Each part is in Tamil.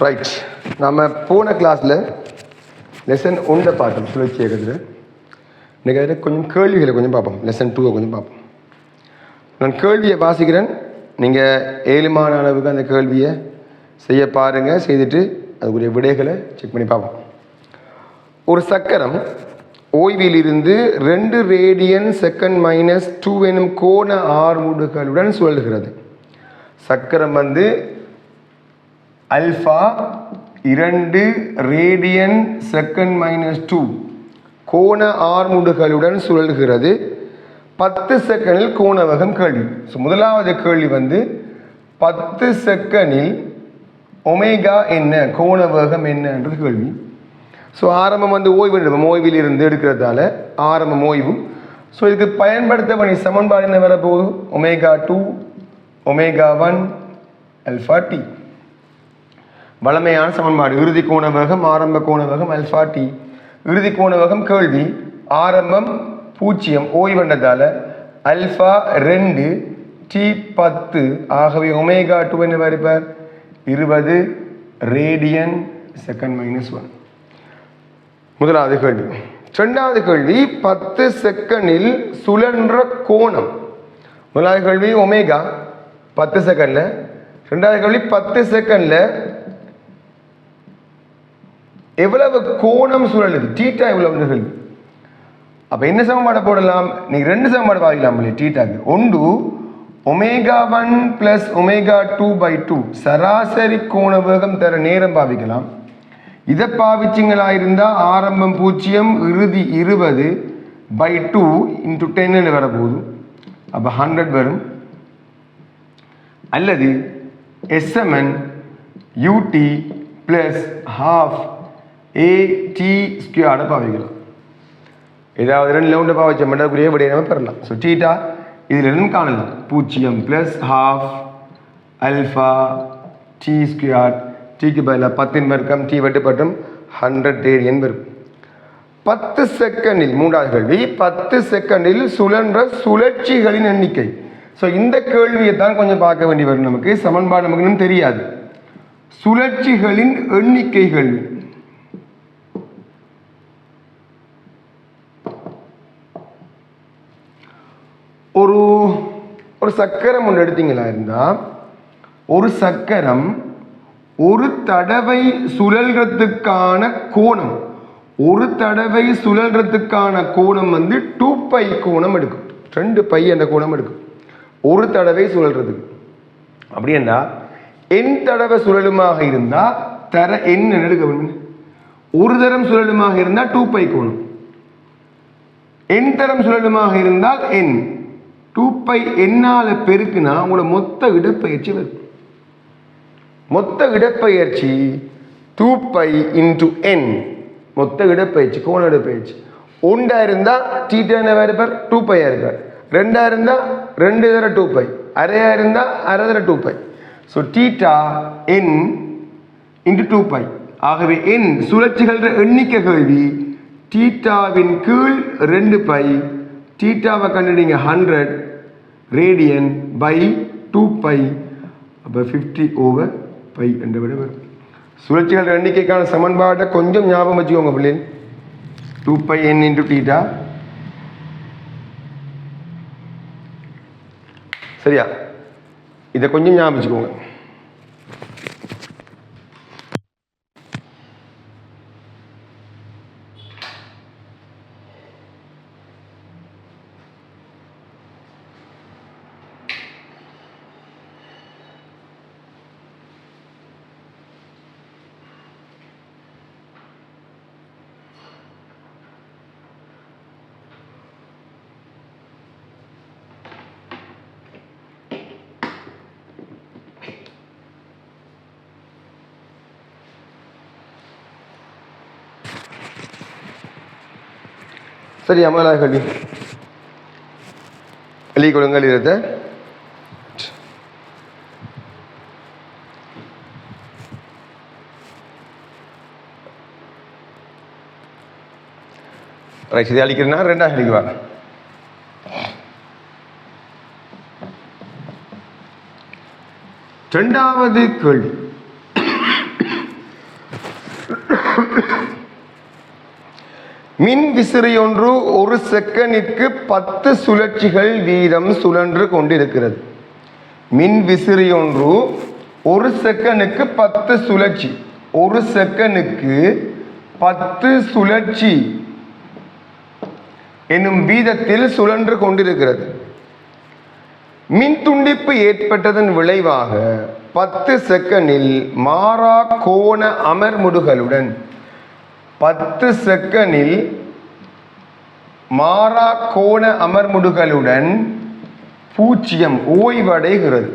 ரைட், நம்ம போன கிளாஸில் லெசன் 1 பார்த்தோம் சுழற்சி இயக்கத்தில். இன்றைக்கி அதில் கொஞ்சம் கேள்விகளை கொஞ்சம் பார்ப்போம். லெசன் 2 கொஞ்சம் பார்ப்போம். நான் கேள்வியை வாசிக்கிறேன், நீங்கள் ஏழுமான அளவுக்கு அந்த கேள்வியை செய்ய பாருங்கள். செய்துட்டு அதுக்குரிய விடைகளை செக் பண்ணி பார்ப்போம். ஒரு சக்கரம் ஓய்விலிருந்து 2 ரேடியன் செகண்ட் -2 எனும் கோண ஆர்முடுகளுடன் சுழல்கிறது. சக்கரம் அல்ஃபா 2 ரேடியன் செகண்ட் -2 கோண ஆர்முடுகளுடன் சுழல்கிறது. 10 செகண்டில் கோண வேகம் கேள்வி. ஸோ முதலாவது கேள்வி 10 செகண்டில் ஒமேகா என்ன, கோண வேகம் என்னன்றது கேள்வி. ஸோ ஆரம்பம் ஓய்வு எடுப்போம், ஓய்வில் இருந்து எடுக்கிறதால ஆரம்பம் ஓய்வு. ஸோ இதுக்கு பயன்படுத்த வேண்டிய சமன்பாடு என்ன வரப்போகுது? Omega 2 omega 1 alpha T. வளமையான சமன்பாடு. இறுதி கோண வேகம் ஆரம்ப கோண வேகம் அல்ஃபா டி. இறுதி கோண வேகம் கேள்வி. ஆரம்பம் 0, ஓய்வண்டதால அல்ஃபா 2 டி 10. ஆகவே ஒமேகா 2 என்ன வருப்பார்? 20 ரேடியன் செகண்ட் -1. முதலாவது கேள்வி. இரண்டாவது கேள்வி 10 செகண்டில் சுழன்ற கோணம். முதலாவது கேள்வி ஒமேகா 10 செகண்ட்ல. ரெண்டாவது கேள்வி 10 செகண்ட்ல எவ்வளவு கோணம் சுழலுது, டீட்டா எவ்வளவு கேள்வி. அப்ப என்ன சமன்பாடு போடலாம்? நீங்க 2 சமன்பாடு பாவிக்கலாம். டீட்டாக்கு ஒன்று ஒமேகா 1 பிளஸ் ஒமேகா 2/2 சராசரி கோண வேகம் தர நேரம் பாவிக்கலாம். இதை பாவிச்சிங்களா இருந்தால் ஆரம்பம் 0 இறுதி 20/2 × 10 வரப்போகுது. அப்போ 100 வரும். அல்லது SMN UT + ½ AT² பாவிக்கலாம். ஏதாவது 2 லவுண்டை பாவிச்ச மட்டும் விடையை நம்ம பெறலாம். ஸோ டீட்டா இதில் இருந்து காணலாம். 0 + ½ அல்ஃபா T². டீக்கு பதிலாக 10 வர்க்கம் டி வெட்டுப்பட்டும் 100 ரேடியன் வரும். 10 செகண்டில் மூன்றாவது கேள்வி 10 செகண்டில் சுழன்ற சுழற்சிகளின் எண்ணிக்கை. ஸோ இந்த கேள்வியை தான் கொஞ்சம் பார்க்க வேண்டி வரும். நமக்கு சமன்பாடு நமக்கு இன்னும் தெரியாது. சுழற்சிகளின் எண்ணிக்கைகள். ஒரு சக்கரம் ஒன்று எடுத்தீங்களா இருந்தால், ஒரு சக்கரம் ஒரு தடவை சுழல்றதுக்கான கோணம், ஒரு தடவை சுழல்றதுக்கான கோணம் 2π கோணம் எடுக்கும். 2π என்ற கோணம் எடுக்கும் ஒரு தடவை சுழல்றதுக்கு. அப்படின்னா n தடவை சுழலுமாக இருந்தால் தர n எடுக்க வேண்டும். ஒரு தரம் சுழலுமாக இருந்தால் 2π கோணம். n தரம் சுழலுமாக இருந்தால் n. 2π என்னால பெருக்குனா உங்களோட மொத்த இடப்பெயர்ச்சி வரும். மொத்த இடப்பெயர்ச்சி 2π × n. மொத்த இடப்பெயர்ச்சி கோண இடப்பெயர்ச்சி. 1 இருந்தால் தீட்டா என்ன இருப்பார்? 2π இருப்பார். 2 இருந்தால் 2 தர 2π. அரையா இருந்தால் அரை தர 2π. So theta n × 2π. ஆகவே n சுழற்சிகள் எண்ணிக்கை கேள்வி. தீட்டாவின் கீழ் 2π. தீட்டாவை கண்டுபிடிங்க 100 ரேடியன் பை 2π. அப்போ 50/π என்ற விட வரும். சுழற்சிகள் எண்ணிக்கைக்கான சமன்பாட்டை கொஞ்சம் ஞாபகம் வச்சுக்கோங்க பிள்ளைகள். 2πn × theta. சரியா? இதை கொஞ்சம் ஞாபகம் வச்சுக்கோங்க. சரி, முதலாவது கேள்வி எழுதி கொடுங்கள். இதை ரைட். இதை அழிக்கிறேன்னா 2ஆவது அழிக்குவாங்க. இரண்டாவது கேள்வி மின் விசிறி ஒன்று ஒரு செகண்டிற்கு 10 சுழற்சிகள் வீதம் சுழன்று கொண்டிருக்கிறது. மின் விசிறி ஒன்று ஒரு செகண்டுக்கு 10 சுழற்சி, ஒரு செகண்டுக்கு 10 சுழற்சி என்னும் வீதத்தில் சுழன்று கொண்டிருக்கிறது. மின் துண்டிப்பு ஏற்பட்டதன் விளைவாக 10 செகண்டில் மாறா கோண அமர்முடுகளுடன் 10 செகண்டில் மாறா கோண அமர்முடுகளுடன் 0 ஓய்வடைகிறது.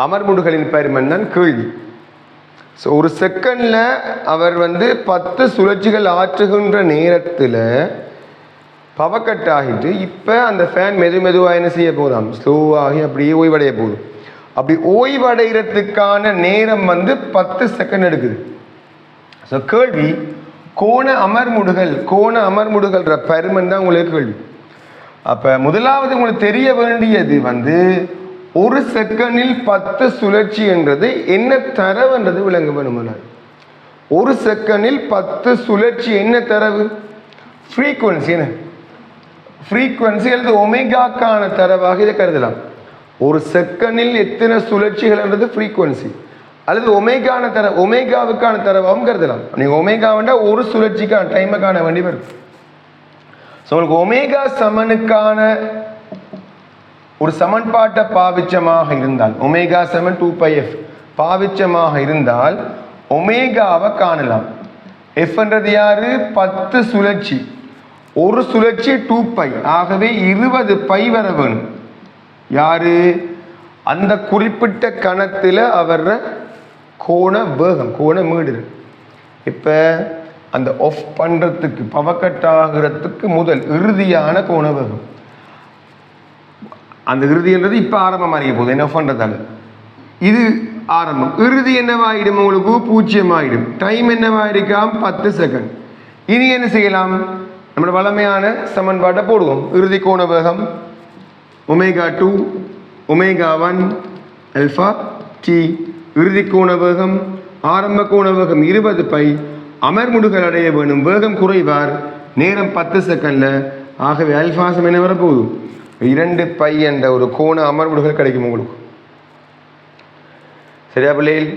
அமர்முடுகளின் பருமன் தான் கேள்வி. ஸோ ஒரு செகண்ட்ல அவர் 10 சுழற்சிகள் ஆற்றுகின்ற நேரத்தில் பவர் கட் ஆகிட்டு இப்போ அந்த ஃபேன் மெதுவாக என்ன செய்ய போதாம், ஸ்லோவாகி அப்படியே ஓய்வடைய போகுது. அப்படி ஓய்வடைகிறதுக்கான நேரம் 10 செகண்ட் எடுக்குது. ஸோ கேள்வி கோண அமர்முடுகள்ன்ற பருமன் தான் உங்களுக்கு கேள்வி. அப்போ முதலாவது உங்களுக்கு தெரிய வேண்டியது ஒரு செகண்டில் 10 சுழற்சி என்றது என்ன தரவுன்றது விளங்க வேணுமா? ஒரு செகண்டில் 10 சுழற்சி என்ன தரவு? ஃப்ரீக்குவன்சி. என்ன ஃப்ரீக்குவன்சி அல்லது ஒமேகாக்கான தரவாக இதை கருதலாம். ஒரு செகண்டில் எத்தனை சுழற்சிகள் என்றது ஃப்ரீக்குவன்சி அல்லது ஒமேகாவுக்கான தரவாகவும் கருதலாம். நீங்கள் ஒமேகாவண்டா ஒரு சுழற்சிக்கான டைமை காண வேண்டி வரும். ஸோ உங்களுக்கு ஒமேகா சமனுக்கான ஒரு சமன்பாட்டை பாவிச்சமாக இருந்தால், ஒமேகா சமன் 2πf பாவிச்சமாக இருந்தால் ஒமேகாவை காணலாம். எஃப்ன்றது யாரு? 10 சுழற்சி, ஒரு சுழற்சி 2π, ஆகவே 20π வர வேணும். யாரு? அந்த குறிப்பிட்ட கணத்தில் அவர் கோண வேகம், கோண மீடு. இப்போ அந்த ஆஃப் பண்ணுறதுக்கு பவர் கட் ஆகிறதுக்கு முதல் இறுதியான கோண வேகம், அந்த இறுதின்றது இப்போ ஆரம்பம் அறிய போகுது என்ன பண்ணுறதால, இது ஆரம்பம். இறுதி என்னவாயிடும்? உங்களுக்கு 0 ஆகிடும். டைம் என்னவாயிருக்காம்? 10 செகண்ட். இனி என்ன செய்யலாம்? நம்மளோட வளமையான சமன்பாட்டை போடுவோம். இறுதி கோண வேகம் ω2 ω1 α t, இறுதி கோண வேகம் ஆரம்ப கோண வேகம் 20π, அமர்முடுகள் அடைய வேணும், வேகம் குறைவார், நேரம் 10 செகண்ட்ல. ஆகவே அல்பாசம் என்ன வரப்போகுது? 2π என்ற ஒரு கோண அமர்முடுகள் கிடைக்கும் உங்களுக்கு. சரியா பிள்ளைகள்?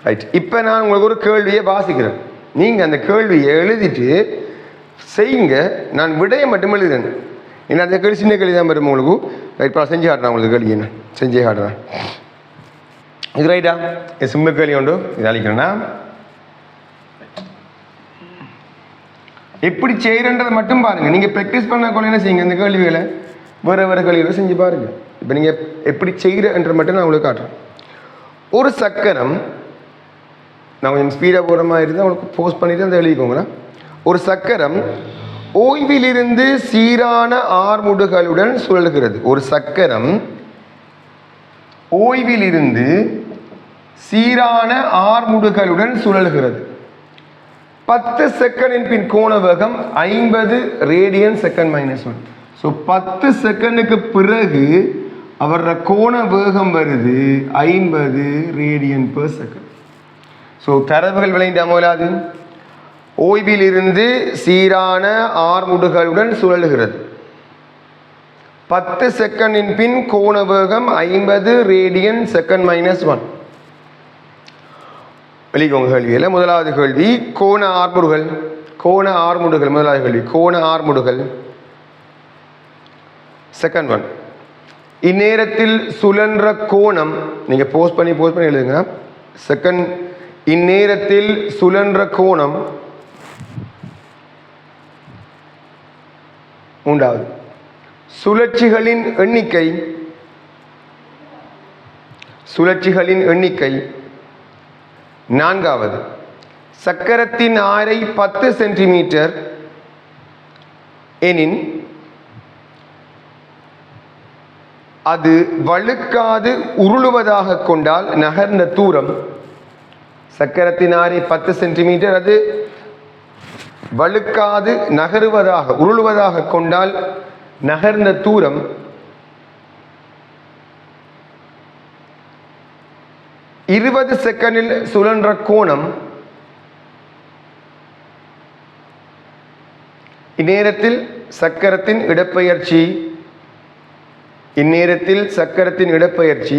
ரைட். இப்போ நான் உங்களுக்கு ஒரு கேள்வியை வாசிக்கிறேன். நீங்கள் அந்த கேள்வியை எழுதிட்டு செய்யுங்க. நான் விடையை மட்டும் எழுதுறேன். ஏன்னா அந்த கேள்வி சின்ன கேள்வி தான் வரும் உங்களுக்கு. ரைட், செஞ்சு காட்டுறேன் உங்களுக்கு கேள்வி. என்ன செஞ்சே காட்டுறேன். இது ரைட்டா? என் சிம்ம கேள்வி உண்டு. இது அழிக்கிறேன்னா எப்படி செய்கிறன்றதை மட்டும் பாருங்கள். நீங்கள் ப்ராக்டிஸ் பண்ண கொள்ள என்ன செய்யுங்க, இந்த கேள்விகளை வேறு கேள்விகளை செஞ்சு பாருங்கள். இப்போ நீங்கள் எப்படி செய்கிறன்ற மட்டும் நான் உங்களுக்கு காட்டுறேன். ஒரு சக்கரம், நான் கொஞ்சம் ஸ்பீடாக போகிற மாதிரி இருந்தால் உங்களுக்கு போஸ்ட் பண்ணிவிட்டு அந்த எழுதிக்கோங்களா. ஒரு சக்கரம் ஓய்விலிருந்து சீரான ஆர்முடுகளுடன் சுழல்கிறது. ஒரு சக்கரம் ஓய்விலிருந்து சீரான ஆர்முடுகளுடன் சுழல்கிறது. 10 செகண்டின் பின் கோண வேகம் 50 ரேடியன் செகண்ட் -1. ஸோ 10 செகண்டுக்கு பிறகு அவரோட கோண வேகம் வருது 50 ரேடியன் பெர் செகண்ட். ஸோ தரவுகள் விளைந்த போலாது. ஓய்விலிருந்து சீரான ஆர்முடுகளுடன் சுழல்கிறது. 10 செகண்டின் பின் கோண வேகம் 50 ரேடியன் செகண்ட் -1. வெளிக்கோங்க கேள்வியில் முதலாவது கேள்வி கோண ஆர்முடுகள். முதலாவது கேள்வி கோண ஆர்முடுகள். செகண்ட் ஒன், இந்நேரத்தில் சுழன்ற கோணம். நீங்க போஸ்ட் பண்ணி எழுதுங்க. செகண்ட், இந்நேரத்தில் சுழன்ற கோணம். மூன்றாவது, சுழற்சிகளின் எண்ணிக்கை. நான்காவது, சக்கரத்தின் ஆரை 10 சென்டிமீட்டர் எனின் அது வழுக்காது உருளுவதாக கொண்டால் நகர்ந்த தூரம். சக்கரத்தின் ஆரை 10 சென்டிமீட்டர், அது வழுக்காது உருளுவதாக கொண்டால் நகர்ந்த தூரம் 20 செகண்டில் சுழன்ற கோணம் இந்நேரத்தில் சக்கரத்தின் இடப்பெயர்ச்சி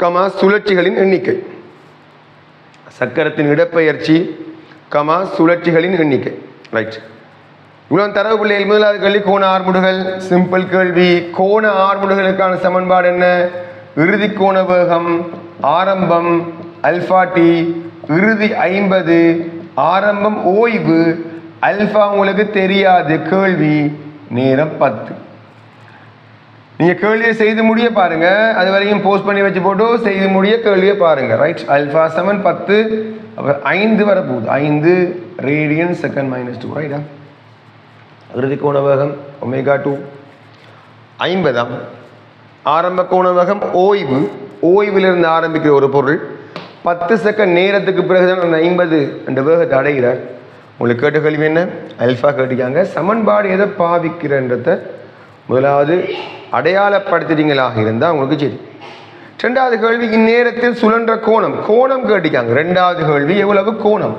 கமா சுழற்சிகளின் எண்ணிக்கை. சக்கரத்தின் இடப்பெயர்ச்சி கமா சுழற்சிகளின் எண்ணிக்கை. ரைட். இவ்வளவு தரவு பிள்ளைகள். முதலாவது கேள்வி கோண ஆர்முடுகள். சிம்பிள் கேள்வி. கோண ஆர்முடுகளுக்கான சமன்பாடு என்ன? இறுதி கோண வேகம் ஆரம்பம் அல்பா டி, இறுதி 50, ஆரம்பம் ஓய்வு அல்பா உங்களுக்கு தெரியாது. கேள்வி நேரம் 10. நீங்க கேள்வியை செய்து முடிய பாருங்க. அது வரைக்கும் போஸ்ட் பண்ணி வச்சு போட்டு செய்து முடிய கேள்வியை பாருங்க. ரைட். அல்பா சமன் 10, 5 வரப்போகுது. 5 ரேடியன் செகண்ட் -2. ரைட்டா? இறுதி கோண வேகம் ஒமேகா 2 50. ஆரம்ப கோண வேகம் ஓய்வு. ஓய்விலிருந்து ஆரம்பிக்கிற ஒரு பொருள் 10 செகண்ட் நேரத்துக்கு பிறகுதான் அந்த 50 என்ற வேகத்தை அடைகிறார். உங்களுக்கு கேட்ட கேள்வி என்ன? அல்பா கேட்டிருக்காங்க. சமன்பாடு எதை பாவிக்கிறன்றத முதலாவது அடையாளப்படுத்திட்டீங்களாக இருந்தால் உங்களுக்கு சரி. ரெண்டாவது கேள்வி இந்நேரத்தில் சுழன்ற கோணம் கேட்டிருக்காங்க. ரெண்டாவது கேள்வி எவ்வளவு கோணம்?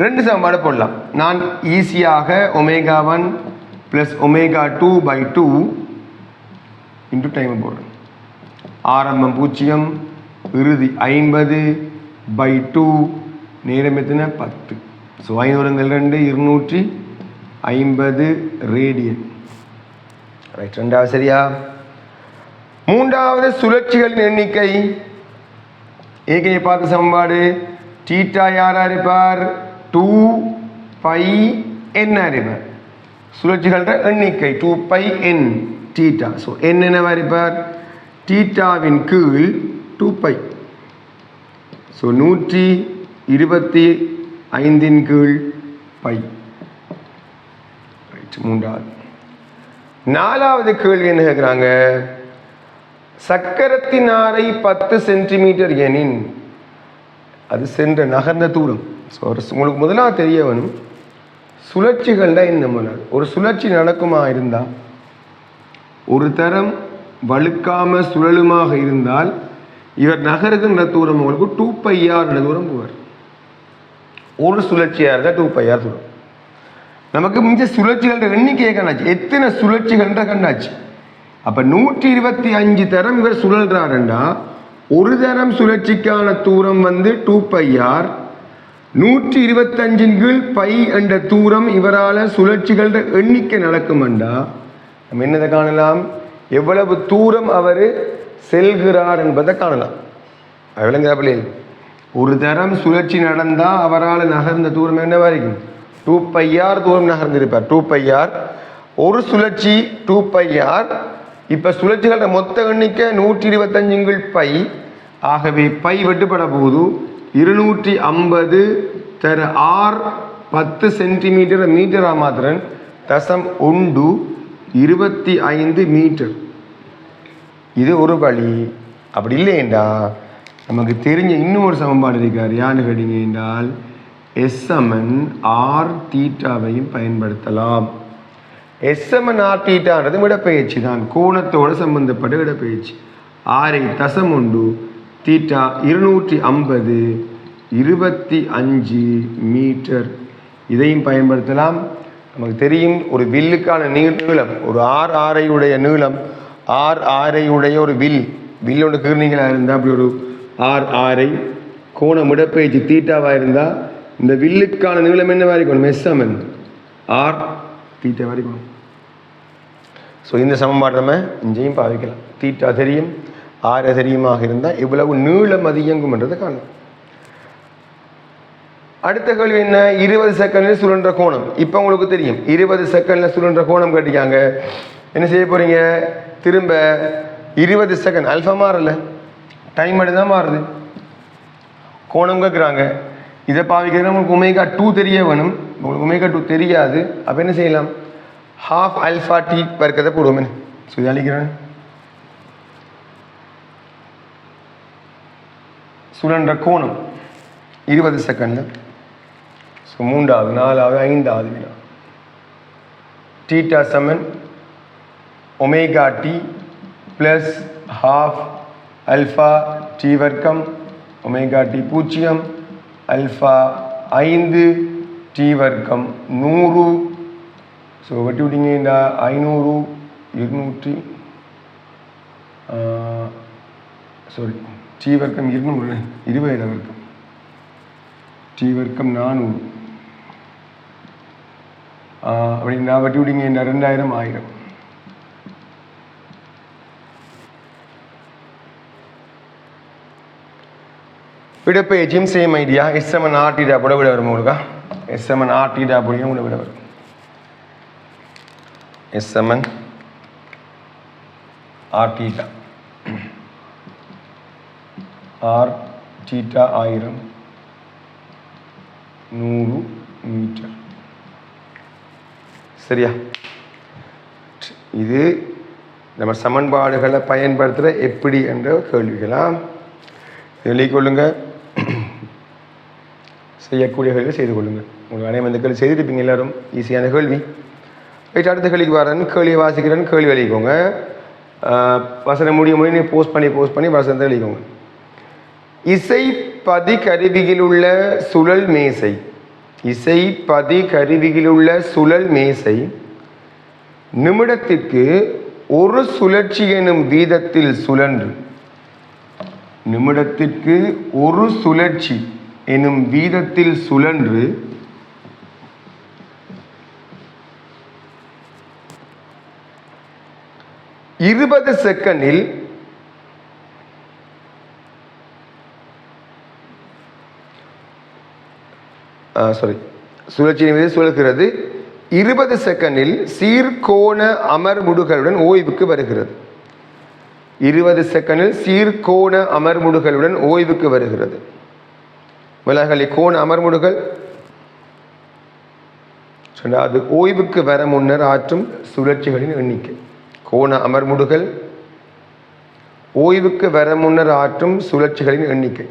2 சமன்பாடு போடலாம். நான் ஈஸியாக ஒமேகா 1 + ஒமேகா 2/2 இன்ட்டு டைம் போடுறேன். ஆரம்பம் 0, இறுதி 50/2, நேரம் எத்தனை? 10. So 5 250 radian. ரைட். ரெண்டாவது சரியா? மூன்றாவது சுழற்சிகளின் எண்ணிக்கை. ஏற்கனவே பார்த்த சமன்பாடு. தீட்டா யாரா இருப்பார்? 2πn இருப்பார். சுழற்சிகள எண்ணிக்கை 2πn தீட்டா. ஸோ n என்னவா இருப்பார்? தீட்டாவின் கீழ் 2π. ஸோ 125 கீழ் π. மூன்றாவது. நாலாவது கேள்வி என்ன கேட்குறாங்க? சக்கரத்தின் ஆரை 10 சென்டிமீட்டர் எனின் அது சென்ற நகர்ந்த தூரம். ஸோ உங்களுக்கு முதலாக தெரிய வேணும் சுழற்சிகள்ல என்ன முதலாவது. ஒரு சுழற்சி நடக்குமா இருந்தால், ஒரு தரம் வழுக்காம சுழலுமாக இருந்தால் இவர் நகருகின்ற தூரம் உங்களுக்கு 2πr தூரம் போவார். ஒரு சுழற்சியாக இருந்தால் 2πr தூரம். நமக்கு மிஞ்ச சுழற்சிகள் எண்ணிக்கையை கண்ணாச்சு. எத்தனை சுழற்சிகள் கண்ணாச்சு. அப்போ 125 தரம் இவர் சுழல்றாருண்டா ஒரு தரம் சுழற்சிக்கான தூரம் 2πr. 125 கீழ் π என்ற தூரம் இவரால் சுழற்சிகள் எண்ணிக்கை நடக்கும்டா நம்ம என்னதை காணலாம்? எவ்வளவு தூரம் அவர் செல்கிறார் என்பதை காணலாம். விளங்குறாப்பிலே? ஒரு தரம் சுழற்சி நடந்தால் அவரால் நகர்ந்த தூரம் என்ன வரைக்கும்? 2πr தூரம் நகர்ந்திருப்பார். 2πr. ஒரு சுழற்சி 2πr. இப்போ சுழற்சிகளோட மொத்த எண்ணிக்கை 125 கீழ் π. ஆகவே π வெட்டுப்பட போது 250 தர r 10 சென்டிமீட்டர் மீட்டரா மாத்திரன் தசம் 125 மீட்டர். இது ஒரு வழி. அப்படி இல்லையென்றா நமக்கு தெரிஞ்ச இன்னும் ஒரு சமன்பாடு இருக்கார். யான்னு கேட்டீங்க என்றால் S/r தீட்டாவையும் பயன்படுத்தலாம். S/r தீட்டான்றது இடப்பெயர்ச்சி தான். கோணத்தோடு சம்பந்தப்பட்ட இடப்பெயர்ச்சி. ஆரை தசம் 1 தீட்டா 250 25 மீட்டர். இதையும் பயன்படுத்தலாம். நமக்கு தெரியும் ஒரு வில்லுக்கான நீளம், ஒரு ஆரையுடைய நீளம், ஆரையுடைய ஒரு வில்லோட கீர்ணிகளாக இருந்தால் அப்படி ஒரு ஆரை கோணம் இடப்பெயர்ச்சி தீட்டாவாக இருந்தால் இந்த வில்லுக்கான நீளம் என்ன வரைக்கும்? S/r தீட்டா வரைக்கும். ஸோ இந்த சமன்பாடு நம்ம இங்கேயும் பாவிக்கலாம். தீட்டா தெரியும், ஆரை தெரியுமாக இருந்தால் இவ்வளவு நீளம் அதிகங்கும் என்றதை காணும். அடுத்த கேள்வி என்ன? 20 செகண்டில் சுழன்ற கோணம். இப்போ உங்களுக்கு தெரியும் 20 செகண்டில் சுழன்ற கோணம் கேட்டிருக்காங்க. என்ன செய்ய போறீங்க? திரும்ப 20 செகண்ட் அல்ஃபா மாறல, டைம் மட்டும் தான் மாறுது. கோணம் கேட்குறாங்க. இதை பாவிக்கிறதுனா உங்களுக்கு ஒமேகா 2 தெரிய வேணும். உங்களுக்கு ஒமேகா 2 தெரியாது. அப்போ என்ன செய்யலாம்? ½ அல்ஃபா டி பெருக்கத்தை போடுவோமே. ஸோ இதை அழிக்கிறேன். சுழன்ற கோணம் 20 செகண்டில். ஸோ 3வது 4வது 5வது வினா. தீட்டா சமன் omega T plus ½ alpha T வர்க்கம் ஒமேகா டி 0 அல்ஃபா 5 டி வர்க்கம் 100. ஸோ வெட்டி விட்டீங்க இந்த 500 200 சாரி டி வர்க்கம் 200 20 வர்க்கம் டி வர்க்கம் 400 அப்படின்னா வெட்டி விட்டீங்க இந்த 2000 1000. விடப்பெயர்ச்சியும் சேம் ஐடியா. எஸ்எம்என் ஆர்டிடா கூட விட வரும் உங்களுக்கா. எஸ்எம்என் ஆர்டிடா அப்படின்னா கூட விட வரும். எஸ்எம்என் ஆர்டிடா ஆர் டீட்டா 1000 100 மீட்டர். சரியா? இது நம்ம சமன்பாடுகளை பயன்படுத்துகிற எப்படி என்ற கேள்விகளா எழுதிக் கொள்ளுங்க. செய்யக்கூடிய கேள்வி செய்து கொள்ளுங்கள். உங்களுக்கு அனைவரும் இந்த கேள்வி செய்திருப்பீங்க எல்லாரும். ஈஸியான கேள்வி. ரைட், அடுத்த கேள்விக்கு வரேன். கேள்வியை வாசிக்கிறேன். கேள்வி எழுதிக்கோங்க. வசனம் முடியும் போது நீங்கள் போஸ்ட் பண்ணி வசனத்தை எழுதிக்கோங்க. இசைப்பதி கருவியில் உள்ள சுழல் மேசை. இசைப்பதி கருவியில் உள்ள சுழல் மேசை நிமிடத்திற்கு ஒரு சுழற்சி எனும் வீதத்தில் சுழன்று நிமிடத்திற்கு ஒரு சுழற்சி எனும் வீதத்தில் சுழன்று 20 செகண்டில் சுழற்சியின் மீது சுழல்கிறது. 20 செகண்டில் சீர்கோண அமர்முடுகளுடன் ஓய்வுக்கு வருகிறது. 20 செகண்டில் சீர்கோண அமர்முடுகளுடன் ஓய்வுக்கு வருகிறது. விலகலை கோண அமர்முடுகள் அது ஓய்வுக்கு வர முன்னர் ஆற்றும் சுழற்சிகளின் எண்ணிக்கை. கோண அமர்முடுகள் ஓய்வுக்கு வர முன்னர் ஆற்றும் சுழற்சிகளின் எண்ணிக்கை.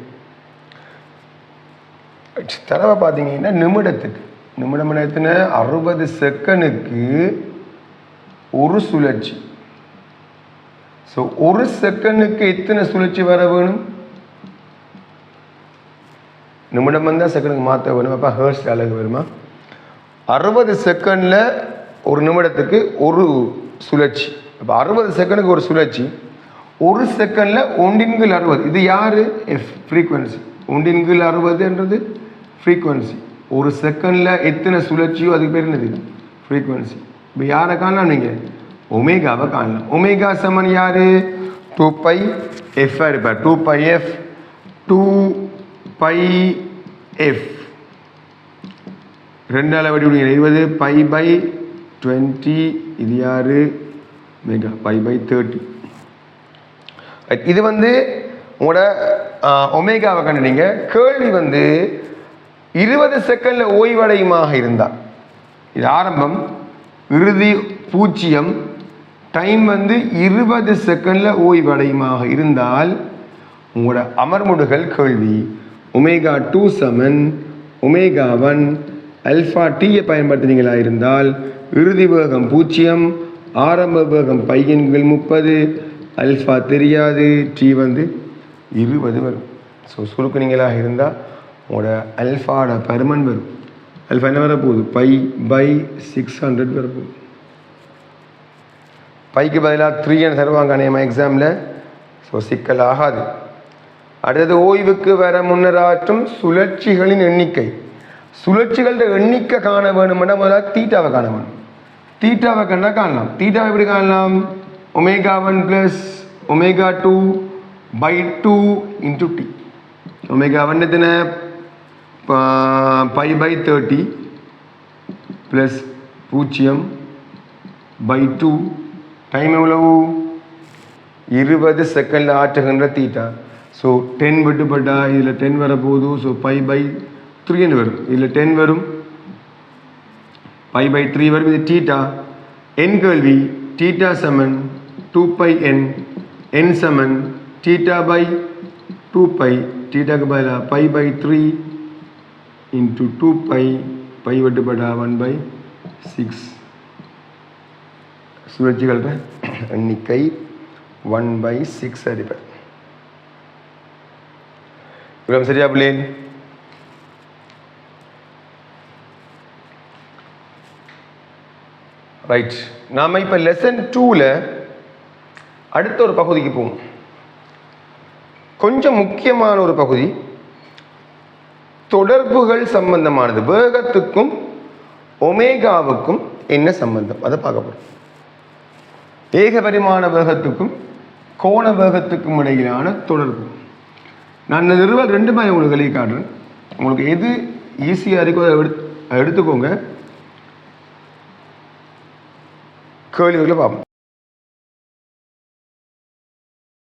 தரவை பார்த்தீங்கன்னா நிமிடத்துக்கு நிமிடம் எத்தனை 60 செகண்டுக்கு ஒரு சுழற்சி. ஸோ ஒரு செகண்டுக்கு எத்தனை சுழற்சி வர வேணும்? நிமிடம் வந்தால் செகண்டுக்கு மாற்ற வேணும். அப்போ ஹேர்ஸ் அழகு வருமா? 60 செகண்டில் ஒரு நிமிடத்துக்கு ஒரு சுழற்சி. அப்போ 60 செகண்டுக்கு ஒரு சுழற்சி. ஒரு செகண்டில் 1/60. இது யார்? F frequency. 1/60ன்றது ஃப்ரீக்வன்சி. ஒரு செகண்டில் எத்தனை சுழற்சியோ அதுக்கு பேர் என்னது? ஃப்ரீக்வன்சி. இப்போ யாரை காணலாம்? நீங்கள் ஒமேகாவை காணலாம். ஒமேகா சமன் யார்? 2πf இருப்பார். 2πf 2πf 2ஆல் வடி 20 π/20. இது யார்? மெகா π/30. இது உங்களோட ஒமேகாவை கண்டுனீங்க. கேள்வி 20 செகண்டில் ஓய்வடையுமாக இருந்தால் இது ஆரம்பம், இறுதி 0. டைம் 20 செகண்டில் ஓய்வடையுமாக இருந்தால் உங்களோட அமர்முடுகள் கேள்வி ஒமேகா2 சமன் ஒமேகா1 அல்ஃபா டீயை பயன்படுத்தினீங்களா இருந்தால் இறுதி வேகம் 0, ஆரம்ப வேகம் π/30, அல்ஃபா தெரியாது, டி 20 வரும். ஸோ சுருக்குனீங்களாக இருந்தால் உங்களோட அல்ஃபாவோட பருமன் வரும். அல்ஃபா என்ன வரப்போகுது? π/600 வரப்போகுது. பைக்கு பதிலாக 3 தருவாங்க அநேகமாக எக்ஸாமில். ஸோ சிக்கல் ஆகாது. அடுத்தது ஓய்வுக்கு வர முன்னராற்றும் சுழற்சிகளின் எண்ணிக்கை. சுழற்சிகளோட எண்ணிக்கை காண வேணும்னா முதல்ல தீட்டாவை காண வேணும். தீட்டாவை கண்டா காணலாம். தீட்டாவை எப்படி காணலாம்? Omega one + ஒமேகா2/2 × D. ஒமேகா1 எத்தனை? π/30 + 0/2. டைம் எவ்வளவு? 20 செகண்டில் ஆற்றுகின்ற தீட்டா. ஸோ 10 விட்டுப்பட்டா இதில் 10 வரப்போகுது. ஸோ π/3 வரும். இதில் 10 வரும். π/3 வரும். இது தீட்டா. என் கேள்வி தீட்டா சமன் 2πn. என் சமன் θ/2π. தீட்டாக்கு பதிலாக π/3 × 2π. π விட்டுப்பட்டா 1/6. சுழற்சிகளோட எண்ணிக்கை 1/6 அடிப்படை. இவ்வளோ சரியா பிள்ளைங்க? ரைட், நாம் இப்போ லெசன் 2ல் அடுத்த ஒரு பகுதிக்கு போவோம். கொஞ்சம் முக்கியமான ஒரு பகுதி, தொடர்புகள் சம்பந்தமானது. வேகத்துக்கும் ஒமேகாவுக்கும் என்ன சம்பந்தம் அதை பார்க்க போகிறோம். ஏகபரிமாண வேகத்துக்கும் கோண வேகத்துக்கும் இடையிலான தொடர்பு. நான் இந்த நிறுவல் 2 மாதிரி உங்களுக்கு எழுதி காட்டுறேன். உங்களுக்கு எது ஈஸியாக இருக்கோ அதை எடுத்துக்கோங்க. கேள்விகளை பார்ப்போம்.